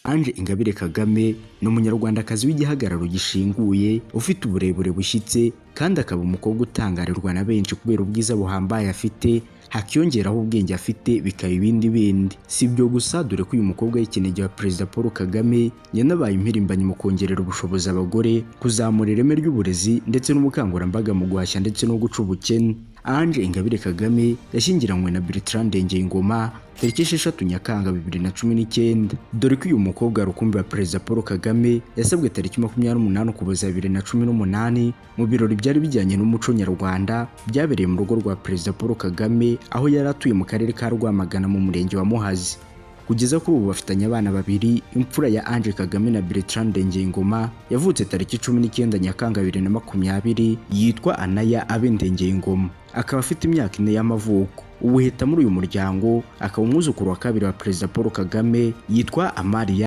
Ange Ingabire Kagame ni umunyarwandakazi w'igihagararo gishinguye ufite uburebure bushyitse kandi akaba umukobwa utangarirwa na benshi kubera ubwiza buhambaye afite, hakiyongeraho ubwenge afite bikaba ibindi bindi. Si ibyo gusa, dore ko uyu mukobwa y'ikinege wa Perezida Paul Kagame yanabaye impirimbanyi mu kongerera ubushobozi abagore, kuzamura ireme ry'uburezi ndetse n'ubukangurambaga mu guhashya ndetse no guca ubukene. Ange Ingabire Kagame yashyingiranywe na Bertrand Ngengoma tariki 6 Nyakanga 2019. Dore ko uyu mukobwa rukumbi wa Perezida Paul Kagame yasabwe tariki 28 Ukuboza 2018 mu birori byari bijyanye n'umuco nyarwanda byabereye mu rugo rwa Perezida Paul Kagame, aho yari atuye mu karere ka Rwamagana mu murenge wa Muhazi. Kugeza kuri ubu bafitanye abana babiri. Imfura ya Ange Kagame na Bertrand Ngengoma yavutse tariki 19 Nyakanga 2020 yitwa Anaya Abende Ngengoma, akaba afite imyaka 4 y'amavuko. Ubuheta muri uyu muryango akaba umwuzukuru wa kabiri wa Perezida Paul Kagame yitwa Amalia